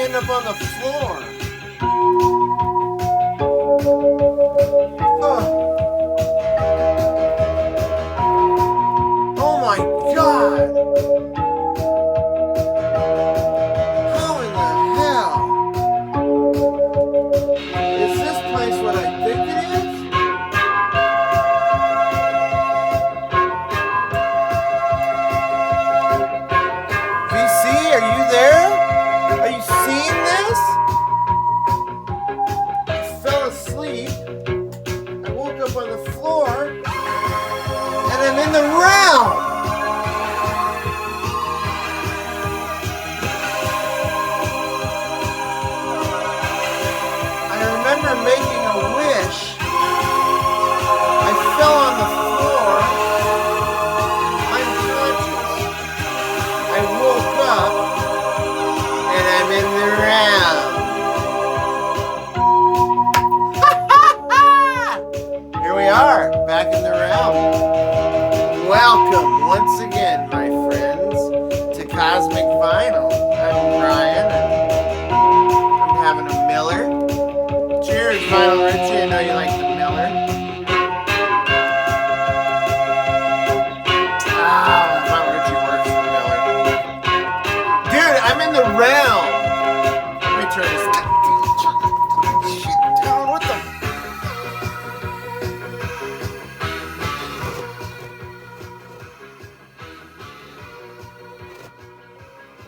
end up on the floor? Oh my God! How in the hell? Is this place what I think it is? VC, are you there? Are you seeing this? I fell asleep. I woke up on the floor. And I'm in the realm. I remember making a wish. I fell on the floor, unconscious. I woke up, and I'm in the realm. Here we are, back in the realm. Welcome once again, my friends, to Cosmic Vinyl. I'm Brian, and I'm having a Miller. Cheers, Vinyl Richie. I know you like the Miller. Vinyl Richie works for Miller. Dude, I'm in the realm. Let me turn this shit down. What the?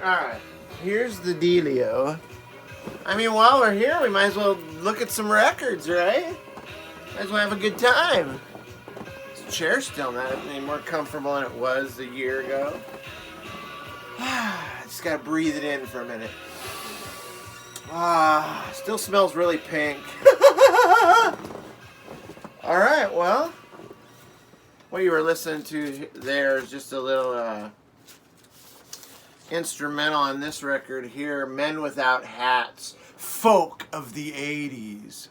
Alright, here's the dealio. I mean, while we're here, we might as well look at some records, right? Might as well have a good time. This chair's still not any more comfortable than it was a year ago. Just gotta breathe it in for a minute. Still smells really pink. Alright, well, what you were listening to there is just a little, instrumental on this record here, Men Without Hats, folk of the 80s.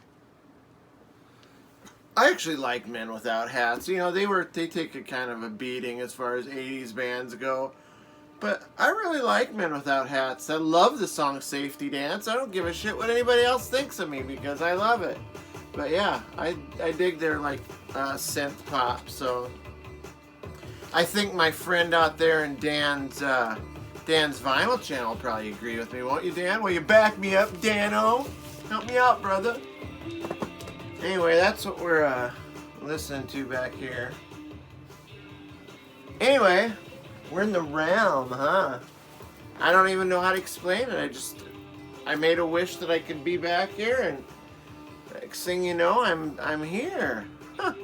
I actually like Men Without Hats. You know, they take a kind of a beating as far as 80s bands go. But I really like Men Without Hats. I love the song Safety Dance. I don't give a shit what anybody else thinks of me because I love it. But yeah, I dig their like synth pop. So I think my friend out there in Dan's Vinyl channel will probably agree with me, won't you, Dan? Will you back me up, Dano? Help me out, brother. Anyway, that's what we're listening to back here. Anyway, we're in the realm, huh? I don't even know how to explain it. I made a wish that I could be back here, and next thing you know, I'm here. Huh.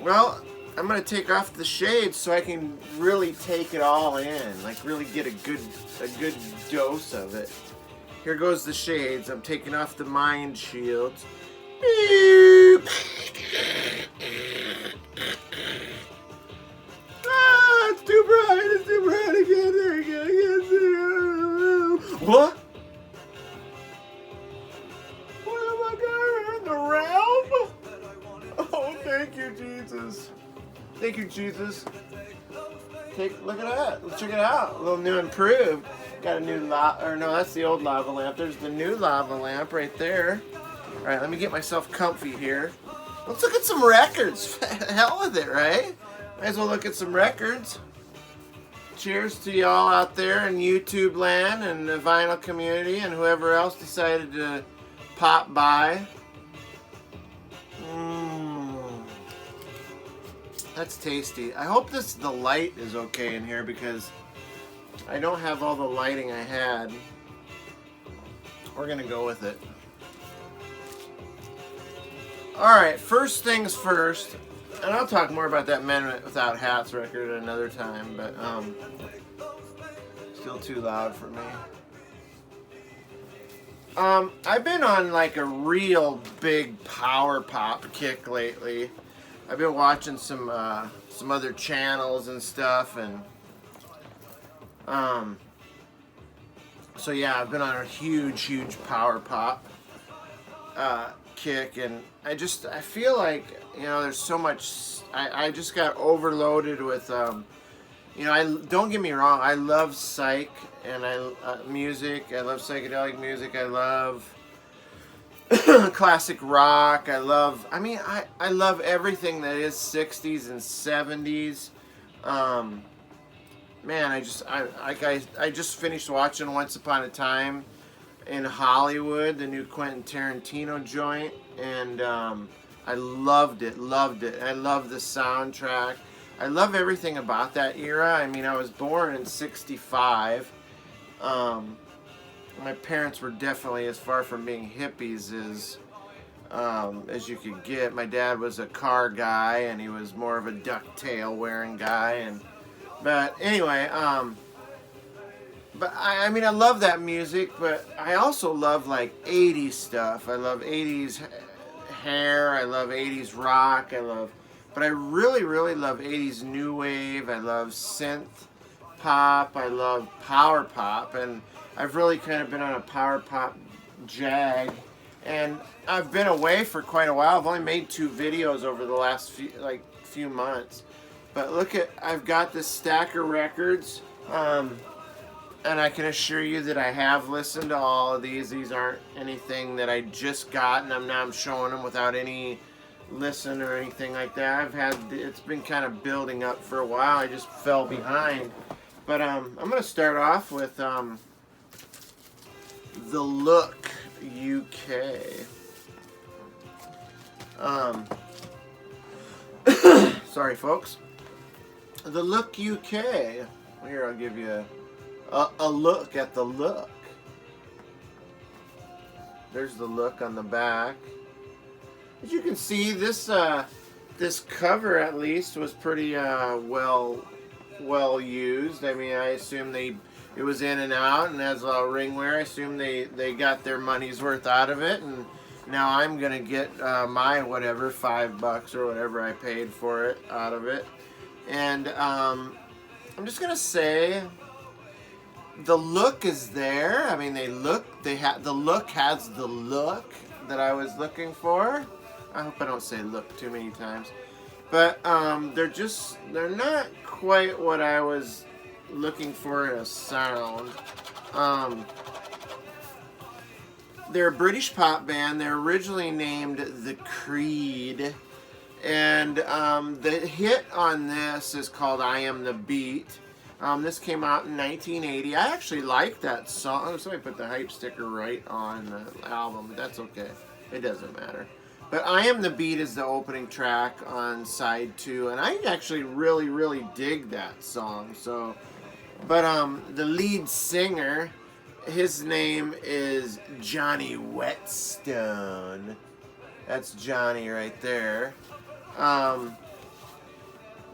Well, I'm gonna take off the shades so I can really take it all in, like really get a good dose of it. Here goes the shades. I'm taking off the mind shields. It's too bright. It's too bright again. There you go. I can't see it. What? What am I going in the realm? Oh, thank you, Jesus. Thank you, Jesus. Look at that. Let's check it out. A little new improved. Got a new that's the old lava lamp. There's the new lava lamp right there. All right, let me get myself comfy here. Let's look at some records. Hell with it, right? Might as well look at some records. Cheers to y'all out there in YouTube land and the vinyl community and whoever else decided to pop by. That's tasty. I hope the light is okay in here because I don't have all the lighting I had. We're gonna go with it. Alright, first things first, and I'll talk more about that Men Without Hats record another time, but still too loud for me. I've been on like a real big power pop kick lately. I've been watching some other channels and stuff, and so yeah, I've been on a huge power pop kick, and I feel like, you know, there's so much. I just got overloaded with You know, don't get me wrong. I love psych and music. I love psychedelic music. I love classic rock. I love everything that is 60s and 70s. Um, Man, I just finished watching Once Upon a Time in Hollywood, the new Quentin Tarantino joint, and I loved it, loved it. I love the soundtrack. I love everything about that era. I mean, I was born in '65. My parents were definitely as far from being hippies as you could get. My dad was a car guy, and he was more of a ducktail wearing guy, but anyway, but I mean, I love that music, but I also love like 80s stuff. I love 80s hair. I love 80s rock. But I really, really love 80s new wave. I love synth pop. I love power pop, and I've really kind of been on a power pop jag. And I've been away for quite a while. I've only made 2 videos over the last few months. But look I've got this stack of records, and I can assure you that I have listened to all of these. These aren't anything that I just got, and I'm showing them without any listen or anything like that. It's been kind of building up for a while. I just fell behind. But I'm going to start off with The Look UK. Sorry, folks. The Look UK. Here, I'll give you a look at the look. There's the look on the back. As you can see, this cover at least was pretty well used. I mean, I assume it was in and out and has a lot of ringware. I assume they got their money's worth out of it, and now I'm gonna get my whatever $5 or whatever I paid for it out of it. And I'm just gonna say the look is there. I mean, the look has the look that I was looking for. I hope I don't say look too many times, but they're not quite what I was looking for in a sound. They're a British pop band. They're originally named The Creed. And the hit on this is called I Am the Beat. This came out in 1980. I actually like that song. Somebody put the hype sticker right on the album, but that's okay. It doesn't matter. But I Am the Beat is the opening track on side 2, and I actually really, really dig that song. So, but the lead singer, his name is Johnny Whetstone. That's Johnny right there.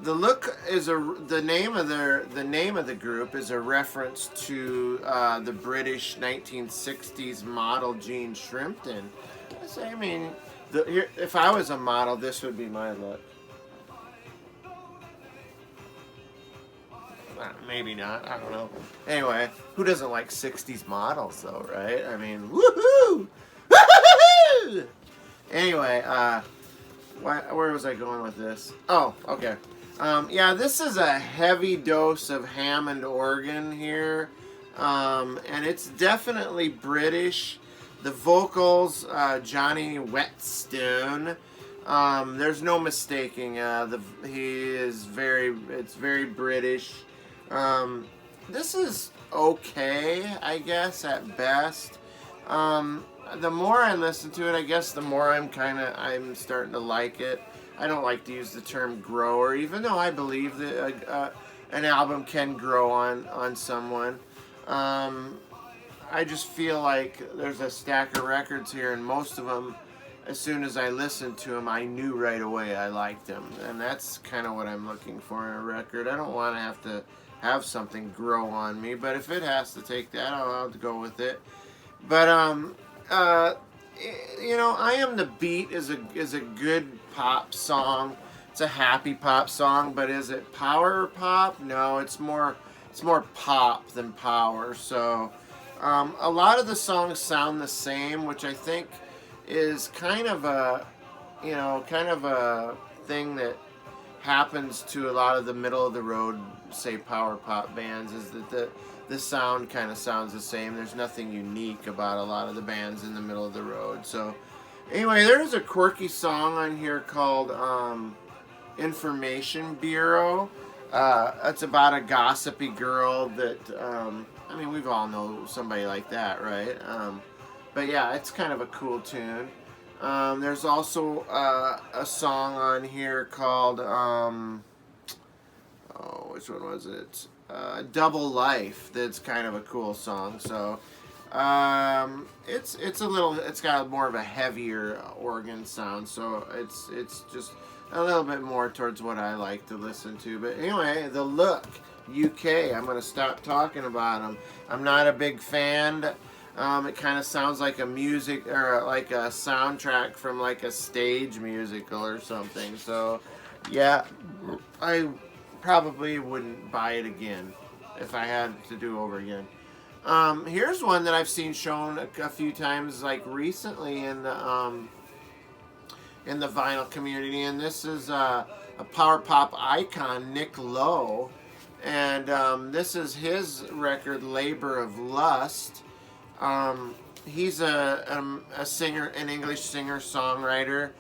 The look is the name of the group is a reference to the British 1960s model Jean Shrimpton. I mean, if I was a model, this would be my look. Maybe not. I don't know. Anyway, who doesn't like 60s models though, right? I mean, woohoo! Woohoo! Anyway, where was I going with this? Oh, okay. Yeah, this is a heavy dose of Hammond organ here, and it's definitely British. The vocals, Johnny Whetstone. There's no mistaking. It's very British. This is okay, I guess, at best. The more I listen to it, I guess the more I'm starting to like it. I don't like to use the term grower, even though I believe that an album can grow on someone. I just feel like there's a stack of records here, and most of them, as soon as I listened to them, I knew right away I liked them. And that's kind of what I'm looking for in a record. I don't want to have something grow on me, but if it has to take that, I'll have to go with it. But you know, I Am the Beat is a good pop song. It's a happy pop song, but is it power pop? No, it's more pop than power. So a lot of the songs sound the same, which I think is kind of a thing that happens to a lot of the middle of the road, say power pop bands, is that the sound kind of sounds the same. There's nothing unique about a lot of the bands in the middle of the road. So anyway, there's a quirky song on here called Information Bureau. It's about a gossipy girl that, I mean, we've all know somebody like that, right? But yeah, it's kind of a cool tune. There's also a song on here called, which one was it? Double Life. That's kind of a cool song. So it's a little, it's got more of a heavier organ sound. So it's just a little bit more towards what I like to listen to. But anyway, The Look, UK. I'm going to stop talking about them. I'm not a big fan. It kind of sounds like a music or like a soundtrack from like a stage musical or something. So yeah, I probably wouldn't buy it again if I had to do over again. Here's one that I've seen shown a few times, like recently in the vinyl community, and this is a power pop icon, Nick Lowe, and this is his record, Labor of Lust. He's a singer, an English singer-songwriter.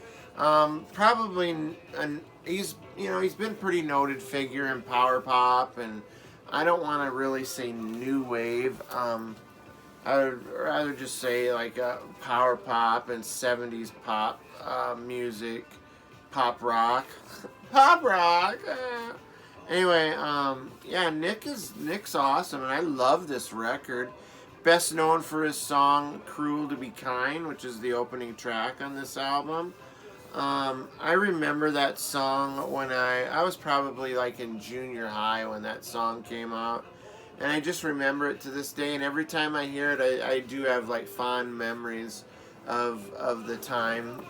He's been pretty noted figure in power pop, and I don't want to really say new wave. I would rather just say like power pop and 70s pop music, pop rock, pop rock. Anyway, yeah, Nick's awesome, and I love this record. Best known for his song "Cruel to Be Kind," which is the opening track on this album. I remember that song when I was probably like in junior high when that song came out, and I just remember it to this day. And every time I hear it, I do have like fond memories of the time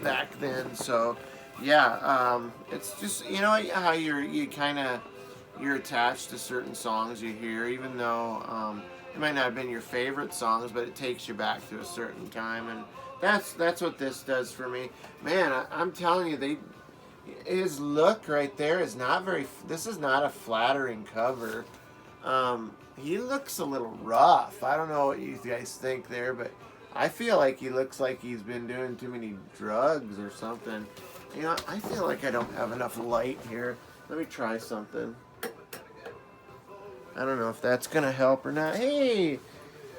back then. So yeah, it's just, you know how you're attached to certain songs you hear, even though it might not have been your favorite songs, but it takes you back to a certain time, and that's what this does for me. Man, I'm telling you, his look right there is not very. This is not a flattering cover. He looks a little rough. I don't know what you guys think there, but I feel like he looks like he's been doing too many drugs or something. You know, I feel like I don't have enough light here. Let me try something. I don't know if that's gonna help or not. Hey,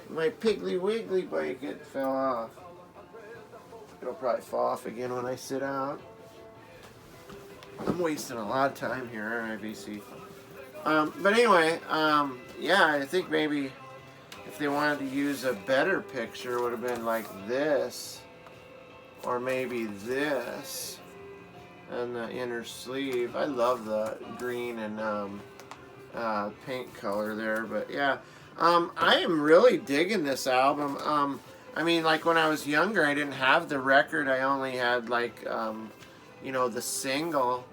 my Piggly Wiggly blanket fell off. It'll probably fall off again when I sit out. I'm wasting a lot of time here, aren't I, BC? But anyway, yeah, I think maybe if they wanted to use a better picture, it would have been like this, or maybe this, and the inner sleeve. I love the green and pink color there, but yeah, I am really digging this album. I mean, like when I was younger, I didn't have the record. I only had like, the single,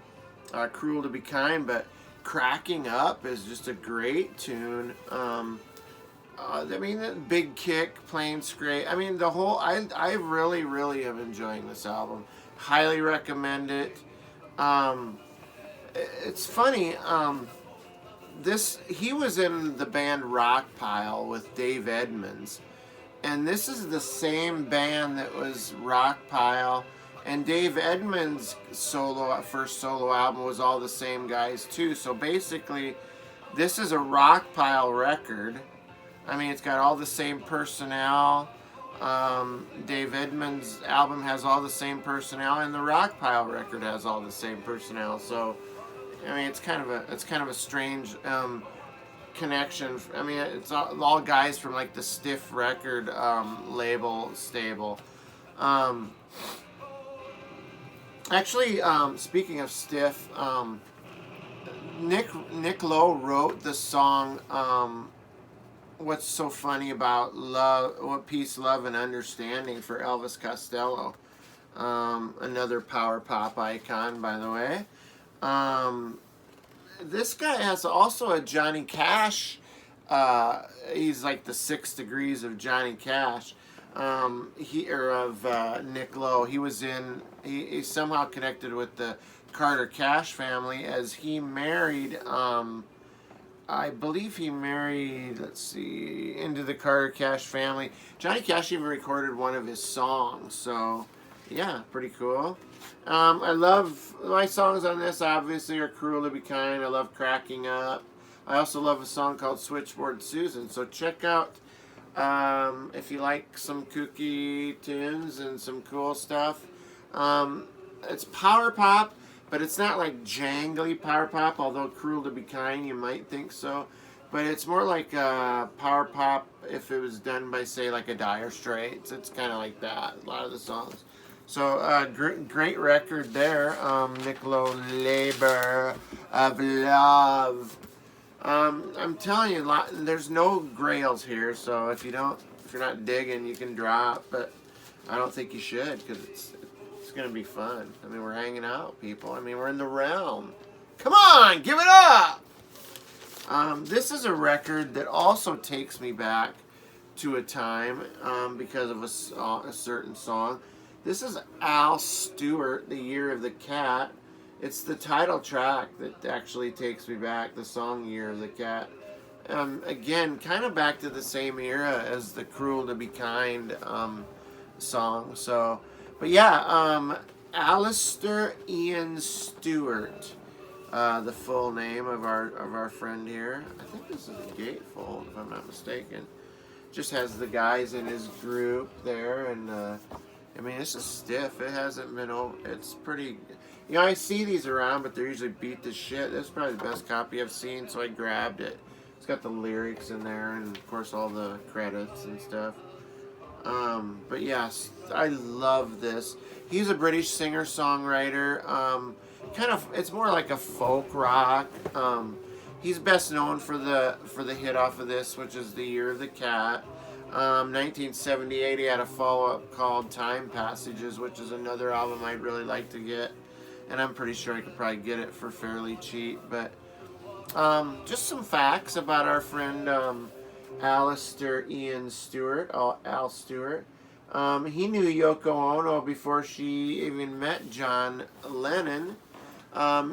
"Cruel to Be Kind," but "Cracking Up" is just a great tune. I mean, the big kick, Plane's great. I mean, the whole, I really, really am enjoying this album. Highly recommend it. It's funny, he was in the band Rockpile with Dave Edmunds, and this is the same band that was Rockpile, and Dave Edmunds' first solo album was all the same guys too. So basically, this is a Rockpile record. I mean, it's got all the same personnel. Dave Edmunds' album has all the same personnel, and the Rockpile record has all the same personnel. So I mean, it's kind of a strange connection. I mean, it's all guys from like the Stiff record label stable. Actually, speaking of Stiff, Nick Lowe wrote the song "What's So Funny About Love," "Peace, Love, and Understanding" for Elvis Costello, another power pop icon, by the way. This guy has also a Johnny Cash. He's like the 6 degrees of Johnny Cash. Of Nick Lowe. He's somehow connected with the Carter Cash family, as he married, I believe he married, let's see, into the Carter Cash family. Johnny Cash even recorded one of his songs, so yeah, pretty cool. I love, my songs on this obviously are Cruel to Be Kind. I love Cracking Up. I also love a song called Switchboard Susan, so check out if you like some kooky tunes and some cool stuff. It's power pop, but it's not like jangly power pop, although Cruel to Be Kind, you might think so. But it's more like power pop if it was done by, say, like a Dire Straits. It's kind of like that, a lot of the songs. So, great record there, Niccolo Labor of Love. I'm telling you, there's no grails here, so if you're not digging, you can drop, but I don't think you should, because it's going to be fun. I mean, we're hanging out, people. I mean, we're in the realm. Come on, give it up! This is a record that also takes me back to a time because of a certain song. This is Al Stewart, The Year of the Cat. It's the title track that actually takes me back, the song Year of the Cat. Again, kind of back to the same era as the Cruel to Be Kind song. So, but yeah, Alastair Ian Stewart, the full name of our friend here. I think this is a gatefold, if I'm not mistaken. Just has the guys in his group there, and I mean, this is stiff. It hasn't been over. It's pretty. You know, I see these around, but they're usually beat to shit. This is probably the best copy I've seen, so I grabbed it. It's got the lyrics in there, and of course all the credits and stuff. But yes, I love this. He's a British singer-songwriter. Kind of, it's more like a folk rock. He's best known for the hit off of this, which is The Year of the Cat. 1978, he had a follow-up called Time Passages, which is another album I'd really like to get. And I'm pretty sure I could probably get it for fairly cheap. But just some facts about our friend Alastair Ian Stewart, Al Stewart. He knew Yoko Ono before she even met John Lennon.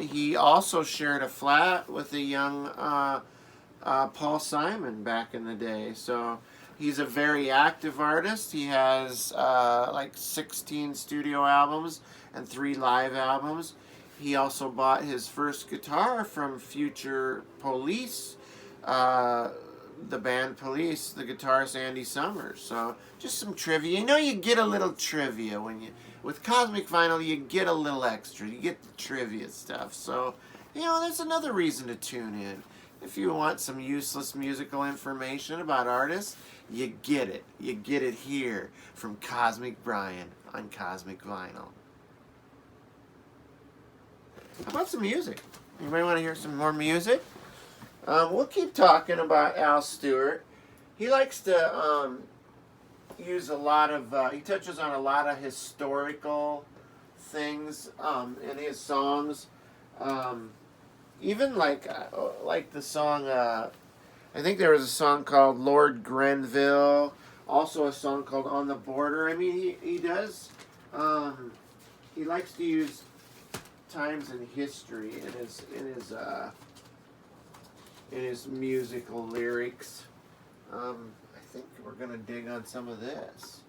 He also shared a flat with a young Paul Simon back in the day. So he's a very active artist. He has like 16 studio albums and 3 live albums. He also bought his first guitar from future Police, the band Police, the guitarist Andy Summers. So just some trivia. You know, you get a little trivia when you, with Cosmic Vinyl, you get a little extra. You get the trivia stuff. So, you know, that's another reason to tune in. If you want some useless musical information about artists, you get it. You get it here from Cosmic Brian on Cosmic Vinyl. How about some music? Anybody want to hear some more music? We'll keep talking about Al Stewart. He likes to use a lot of, he touches on a lot of historical things in his songs. Even like the song, I think there was a song called Lord Grenville, also a song called On the Border. I mean, he does, he likes to use times in history in his musical lyrics. I think we're gonna dig on some of this.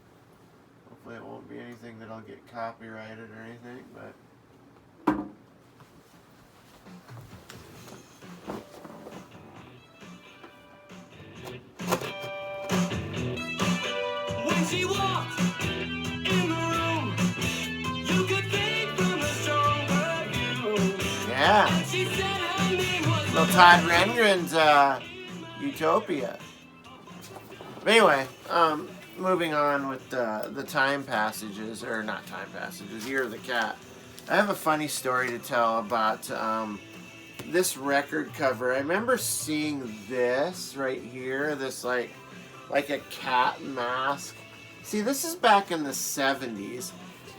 Hopefully it won't be anything that'll get copyrighted or anything, but when she walked in the room, you could think from a strong perfume. yeah. She said her name was Little Todd Rundgren's Utopia. But anyway, moving on with the Time Passages, or not Time Passages, Year of the Cat. I have a funny story to tell about this record cover. I remember seeing this right here, this like a cat mask. See, this is back in the 70s,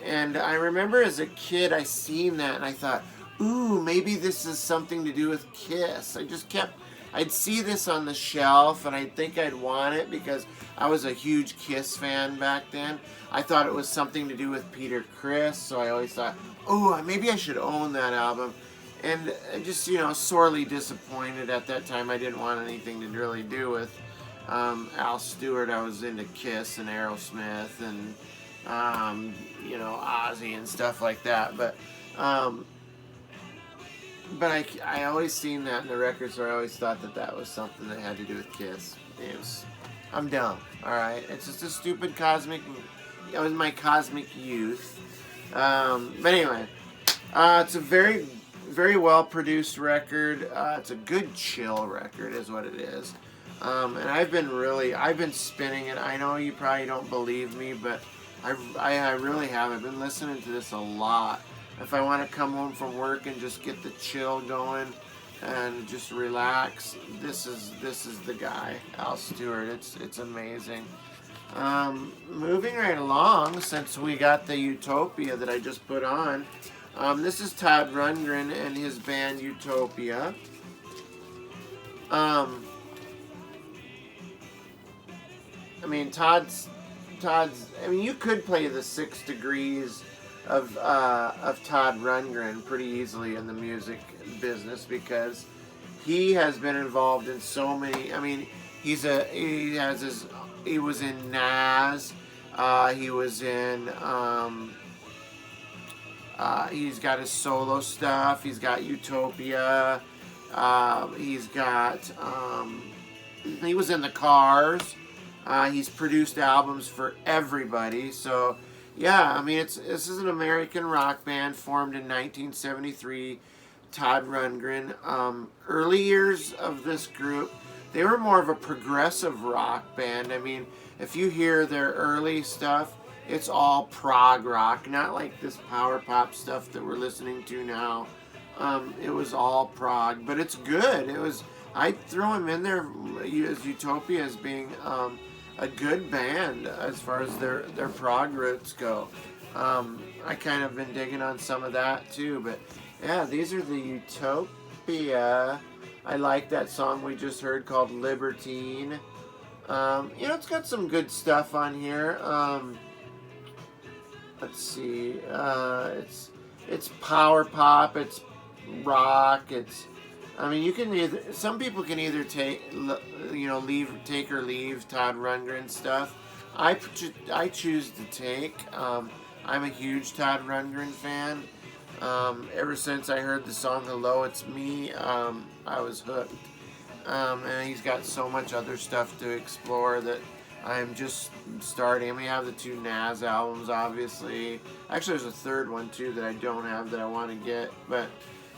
and I remember as a kid I seen that and I thought, ooh, maybe this is something to do with Kiss. I just kept I'd see this on the shelf and I'd think I'd want it because I was a huge Kiss fan back then. I thought it was something to do with Peter Criss, so I always thought, oh, maybe I should own that album. And just, sorely disappointed at that time. I didn't want anything to really do with Al Stewart. I was into Kiss and Aerosmith and, Ozzy and stuff like that. But I always seen that in the record store. I always thought that was something that had to do with Kiss. I'm dumb, all right? It's just a stupid cosmic. It was my cosmic youth. But anyway, it's a very, very well produced record. It's a good chill record, is what it is. And I've been spinning it. I know you probably don't believe me, but I really have. I've been listening to this a lot. If I want to come home from work and just get the chill going and just relax, this is the guy, Al Stewart. It's amazing. Moving right along, since we got the Utopia that I just put on, this is Todd Rundgren and his band Utopia. You could play the 6 degrees of Todd Rundgren pretty easily in the music business because he has been involved in so many. He was in Nas. He was in. He's got his solo stuff. He's got Utopia. He's got. He was in the Cars. He's produced albums for everybody. So, yeah, this is an American rock band formed in 1973. Todd Rundgren. Early years of this group, they were more of a progressive rock band. If you hear their early stuff, it's all prog rock, not like this power pop stuff that we're listening to now. It was all prog, but it's good. I'd throw him in there as Utopia as being a good band as far as their prog roots go. I kind of been digging on some of that too, but yeah, these are the Utopia. I like that song we just heard called Libertine. It's got some good stuff on here. Let's see. It's power pop. It's rock. You can either. Some people can either take or leave Todd Rundgren stuff. I choose to take. I'm a huge Todd Rundgren fan. Ever since I heard the song "Hello, It's Me," I was hooked. And he's got so much other stuff to explore that I'm just starting. We have the 2 Nas albums, obviously. Actually, there's a third one too that I don't have that I want to get. But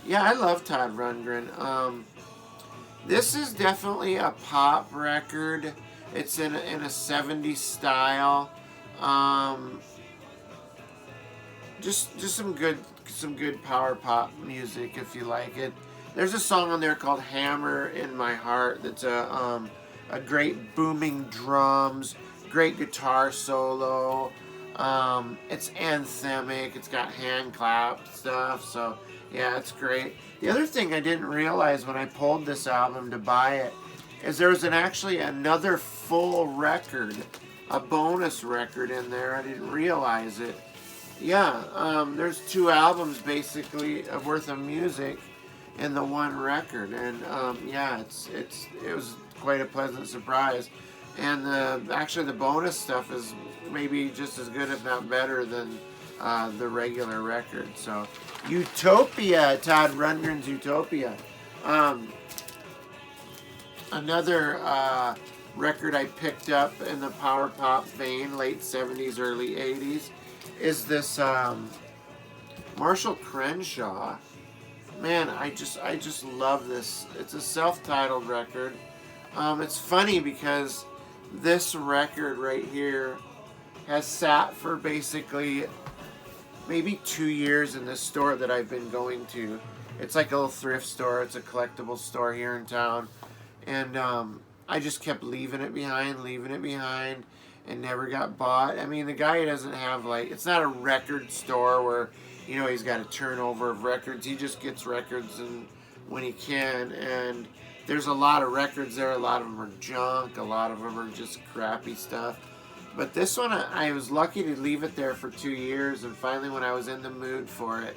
yeah, I love Todd Rundgren. This is definitely a pop record. It's in a 70s style. Just some good power pop music if you like it. There's a song on there called "Hammer in My Heart" that's a great booming drums, great guitar solo. It's anthemic. It's got hand clap stuff. So yeah, it's great. The other thing I didn't realize when I pulled this album to buy it is there was actually another full record, a bonus record in there. I didn't realize it. Yeah, there's 2 albums basically worth of music in the one record, and yeah, it was quite a pleasant surprise. And the bonus stuff is maybe just as good, if not better, than the regular record. So, Utopia, Todd Rundgren's Utopia. Another record I picked up in the power pop vein, late 70s, early 80s, is this Marshall Crenshaw. Man, I just love this. It's a self-titled record. It's funny because this record right here has sat for basically maybe 2 years in this store that I've been going to. It's like a little thrift store. It's a collectible store here in town. And I just kept leaving it behind, and never got bought. The guy doesn't have, it's not a record store where, he's got a turnover of records. He just gets records and when he can. And there's a lot of records there. A lot of them are junk. A lot of them are just crappy stuff. But this one, I was lucky to leave it there for 2 years, and finally when I was in the mood for it,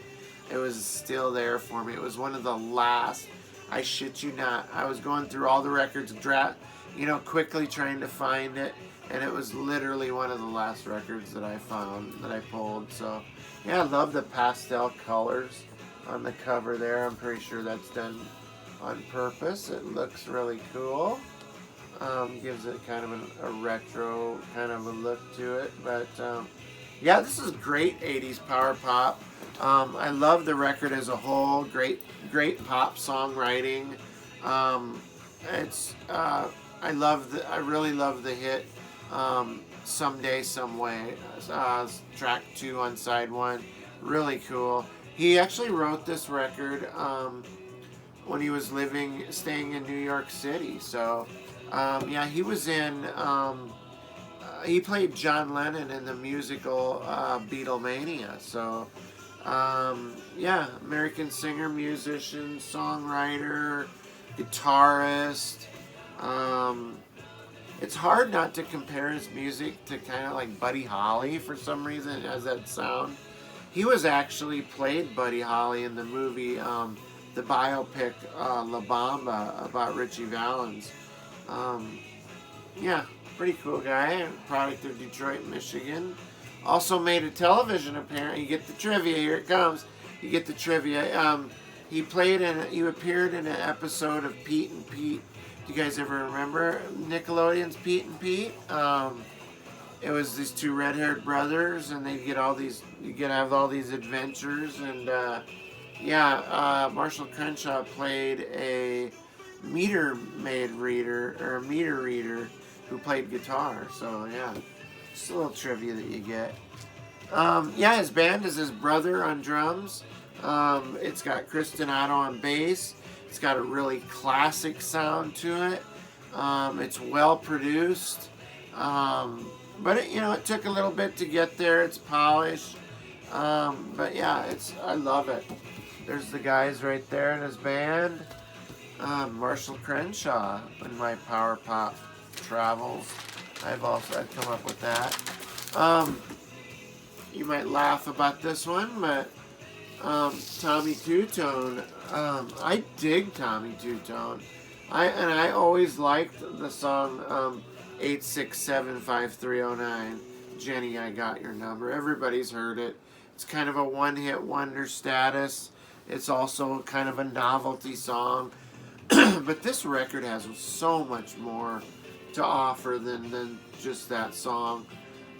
it was still there for me. It was one of the last, I shit you not, I was going through all the records, quickly trying to find it, and it was literally one of the last records that I found, that I pulled. So, yeah, I love the pastel colors on the cover there. I'm pretty sure that's done on purpose. It looks really cool. Gives it kind of a retro kind of a look to it. But yeah, this is great 80s power pop. I love the record as a whole. Great pop songwriting. I really love the hit Someday Some Way, track 2 on side 1. Really cool. He actually wrote this record when he was staying in New York City. So yeah, he was in, he played John Lennon in the musical Beatlemania. So, yeah, American singer, musician, songwriter, guitarist. It's hard not to compare his music to kind of like Buddy Holly for some reason. It has that sound. He was actually played Buddy Holly in the movie, the biopic La Bamba about Richie Valens. Yeah, pretty cool guy. Product of Detroit, Michigan. Also made a television appearance. You get the trivia. Here it comes. You get the trivia. He appeared in an episode of Pete and Pete. Do you guys ever remember Nickelodeon's Pete and Pete? It was these two red-haired brothers, and they get all these. You get to have all these adventures, and yeah, Marshall Crenshaw played a meter reader who played guitar. So yeah, just a little trivia that you get. Yeah, his band is his brother on drums. It's got Kristen Otto on bass. It's got a really classic sound to it. It's well produced. But it took a little bit to get there. It's polished. But yeah, I love it. There's the guys right there in his band. Marshall Crenshaw in my power pop travels. I've come up with that. You might laugh about this one, but Tommy Tutone. I dig Tommy Tutone. I always liked the song 8675309. Jenny, I Got Your Number. Everybody's heard it. It's kind of a one-hit wonder status. It's also kind of a novelty song. But this record has so much more to offer than just that song.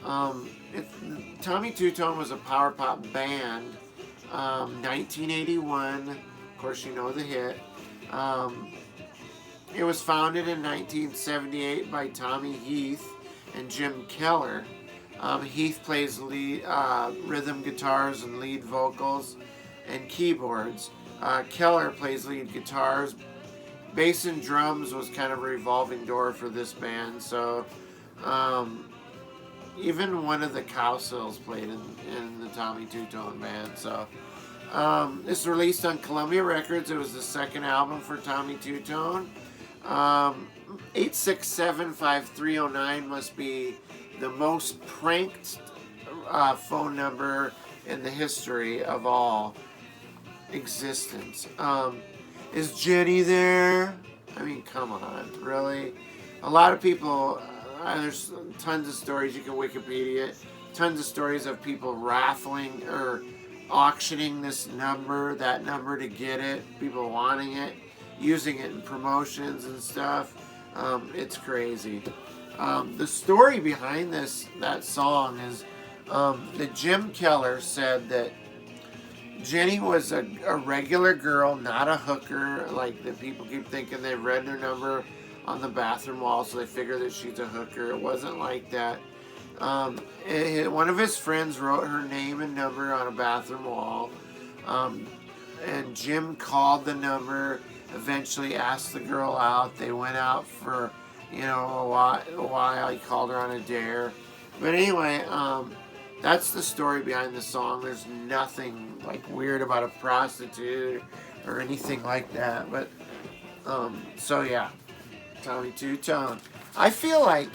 Tommy Tutone was a power pop band. 1981. Of course, you know the hit. It was founded in 1978 by Tommy Heath and Jim Keller. Heath plays lead rhythm guitars and lead vocals and keyboards. Keller plays lead guitars. Bass and drums was kind of a revolving door for this band. So even one of the Cowsills played in the Tommy Tutone band. So it's released on Columbia Records. It was the second album for Tommy Tutone. 8675309 must be the most pranked phone number in the history of all existence. Is Jenny there? I mean, come on, really? A lot of people, there's tons of stories, you can Wikipedia it, tons of stories of people raffling or auctioning this number, that number to get it, people wanting it, using it in promotions and stuff. It's crazy. The story behind that song is that Jim Keller said that Jenny was a regular girl, not a hooker, like that people keep thinking. They've read her number on the bathroom wall, so they figure that she's a hooker. It wasn't like that. One of his friends wrote her name and number on a bathroom wall, and Jim called the number, eventually asked the girl out. They went out for, a while. He called her on a dare. But anyway, that's the story behind the song. There's nothing like weird about a prostitute or anything like that. But So yeah, Tommy Tutone. I feel like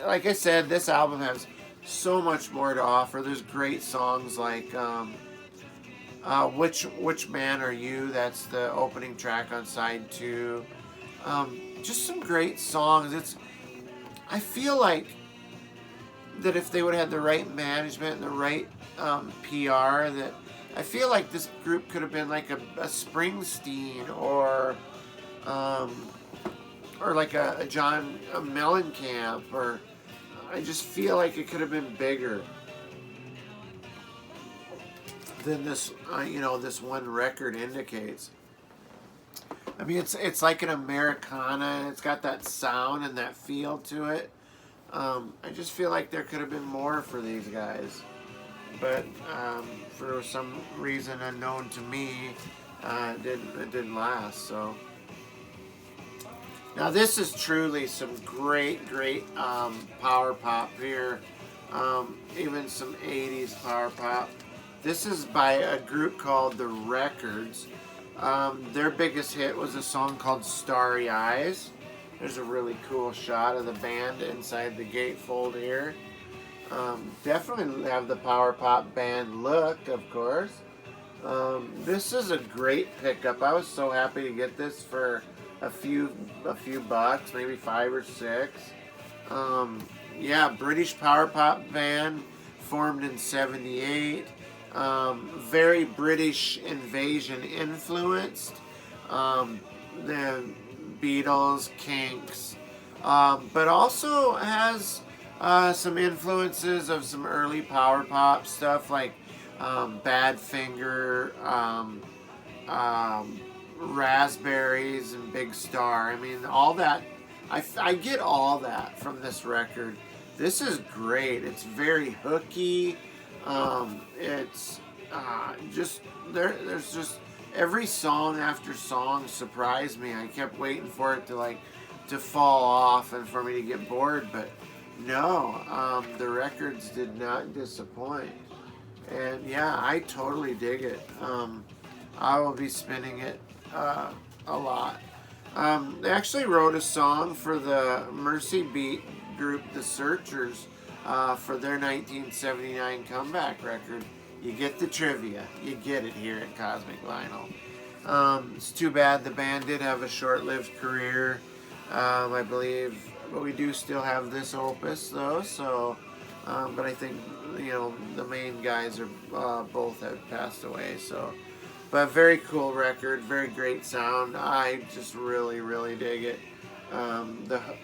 like I said, this album has so much more to offer. There's great songs like Which Man Are You? That's the opening track on side 2. Just some great songs. I feel like that if they would have had the right management and the right PR, that I feel like this group could have been like a Springsteen um, or like a John Mellencamp, or I just feel like it could have been bigger than this. This one record indicates. I mean, it's like an Americana. It's got that sound and that feel to it. I just feel like there could have been more for these guys, but for some reason unknown to me, it didn't last. So now this is truly some great power pop here, even some '80s power pop. This is by a group called The Records. Their biggest hit was a song called Starry Eyes. There's a really cool shot of the band inside the gatefold here. Definitely have the power pop band look, of course. This is a great pickup. I was so happy to get this for a few bucks, maybe 5 or 6. Yeah, British power pop band, formed in '78. Very British invasion influenced. The Beatles, Kinks, but also has some influences of some early power pop stuff like Badfinger, Raspberries, and Big Star. I mean, all that. I get all that from this record. This is great. It's very hooky. It's just there's just every song after song surprised me. I kept waiting for it to fall off and for me to get bored, but no, the records did not disappoint. And yeah, I totally dig it. I will be spinning it a lot. They actually wrote a song for the Mercy Beat group, The Searchers, for their 1979 comeback record. You get the trivia. You get it here at Cosmic Vinyl. It's too bad the band did have a short-lived career, I believe, but we do still have this opus, though. So, but I think the main guys are both have passed away. So, but very cool record, very great sound. I just really dig it.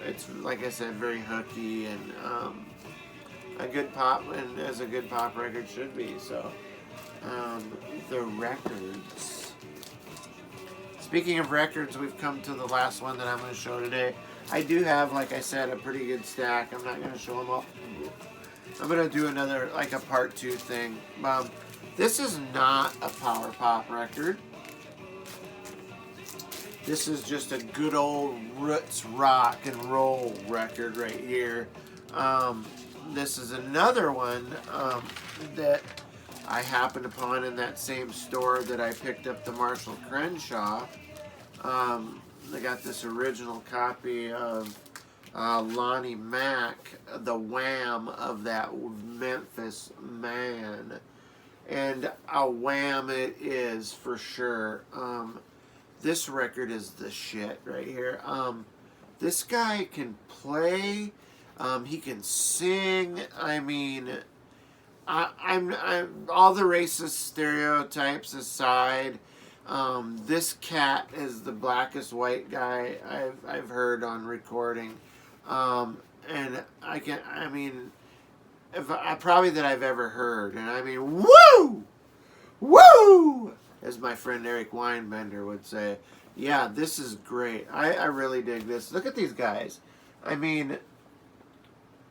It's like I said, very hooky and a good pop, and as a good pop record should be. So, The Records. Speaking of records, we've come to the last one that I'm going to show today. I do have, like I said, a pretty good stack. I'm not going to show them all. I'm going to do another, like a part 2 thing. This is not a power pop record. This is just a good old roots rock and roll record right here. This is another one that I happened upon in that same store that I picked up the Marshall Crenshaw. They got this original copy of Lonnie Mack, the Wham of that Memphis Man. And a wham it is for sure. This record is the shit right here. This guy can play. He can sing. I mean, I'm all the racist stereotypes aside. This cat is the blackest white guy I've heard on recording, and probably that I've ever heard. And I mean, woo, as my friend Eric Weinbender would say. Yeah, this is great. I really dig this. Look at these guys. I mean,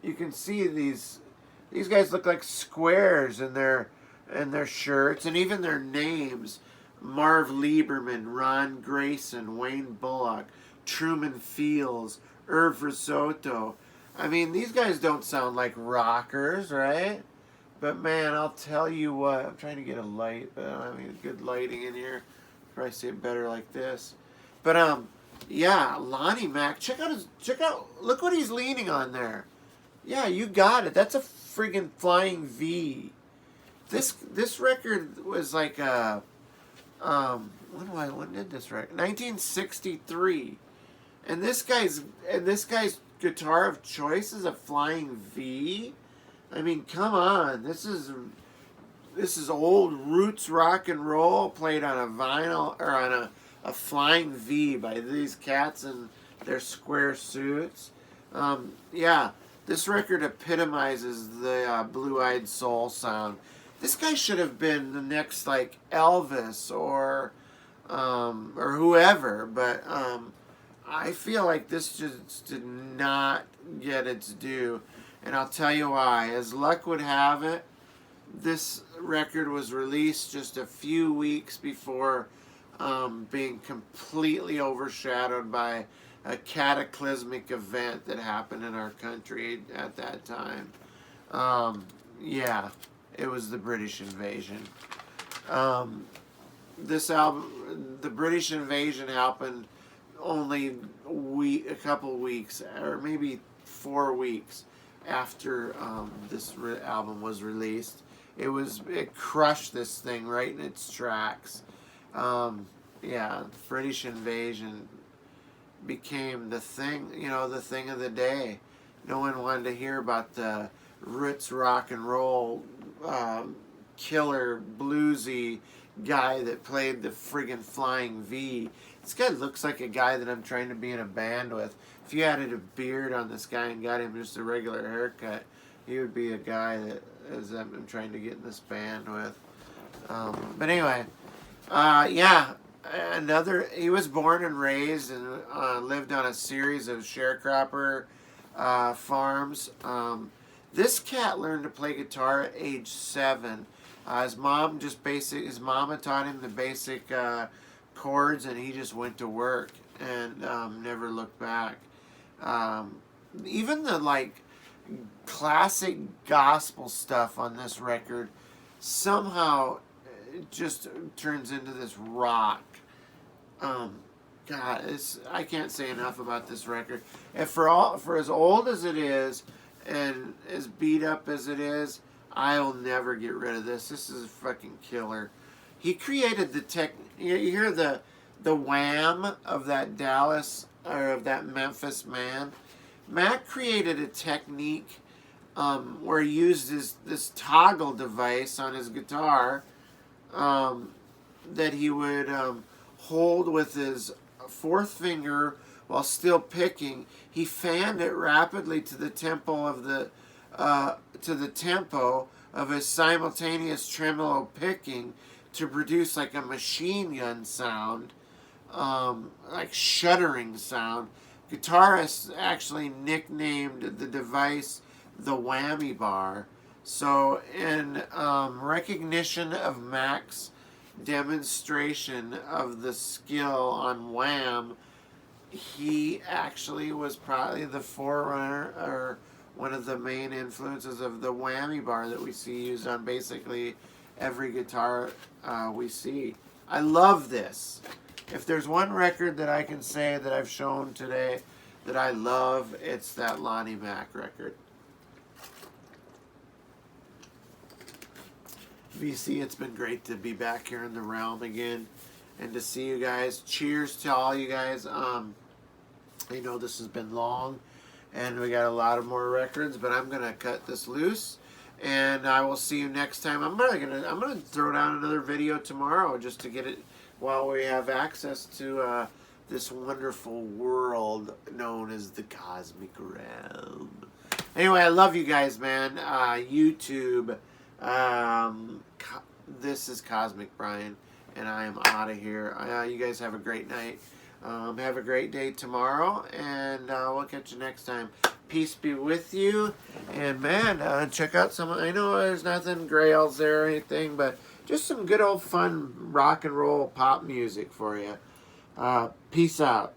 you can see these guys look like squares in their shirts and even their names. Marv Lieberman, Ron Grayson, Wayne Bullock, Truman Fields, Irv Risotto. I mean, these guys don't sound like rockers, right? But man, I'll tell you what. I'm trying to get a light, but I don't have any good lighting in here. Probably see it better like this. But yeah, Lonnie Mack. Look what he's leaning on there. Yeah, you got it. That's a friggin' flying V. This record was like when did this record? 1963. And this guy's guitar of choice is a flying V. I mean, come on. This is old roots rock and roll played on a vinyl or on a flying V by these cats in their square suits. Yeah, this record epitomizes the blue-eyed soul sound. This guy should have been the next like Elvis or whoever, but I feel like this just did not get its due, and I'll tell you why. As luck would have it, this record was released just a few weeks before being completely overshadowed by a cataclysmic event that happened in our country at that time. Yeah, it was the British invasion. This album, the British invasion, happened only a couple weeks, or maybe 4 weeks after this album was released. It crushed this thing right in its tracks. Yeah, British invasion became the thing, the thing of the day. No one wanted to hear about the roots rock and roll killer bluesy guy that played the friggin' flying V. This guy looks like a guy that I'm trying to be in a band with. If you added a beard on this guy and got him just a regular haircut, he would be a guy that I'm trying to get in this band with. But anyway, yeah, he was born and raised and lived on a series of sharecropper farms. This cat learned to play guitar at age 7. His mama taught him the basic chords, and he just went to work and never looked back. Even the like classic gospel stuff on this record somehow just turns into this rock. God, I can't say enough about this record. And for as old as it is and as beat up as it is, I'll never get rid of this. This is a fucking killer. He created the you hear the wham of that Dallas or of that Memphis man. Mac created a technique where he used this toggle device on his guitar that he would hold with his fourth finger while still picking. He fanned it rapidly to the tempo of his simultaneous tremolo picking to produce like a machine gun sound, like shuddering sound. Guitarists actually nicknamed the device the whammy bar. So in recognition of Mac's demonstration of the skill on wham, he actually was probably the forerunner or one of the main influences of the whammy bar that we see used on basically every guitar we see. I love this. If there's one record that I can say that I've shown today that I love, it's that Lonnie Mack record. VC, it's been great to be back here in the realm again and to see you guys. Cheers to all you guys. I know this has been long and we got a lot of more records, but I'm gonna cut this loose and I will see you next time. I'm gonna throw down another video tomorrow just to get it while we have access to this wonderful world known as the cosmic realm. Anyway, I love you guys, man. YouTube. This is Cosmic Brian, and I am out of here. You guys have a great night. Have a great day tomorrow, and we'll catch you next time. Peace be with you, and man, check out some. I know there's nothing grails there or anything, but just some good old fun rock and roll pop music for you. Peace out.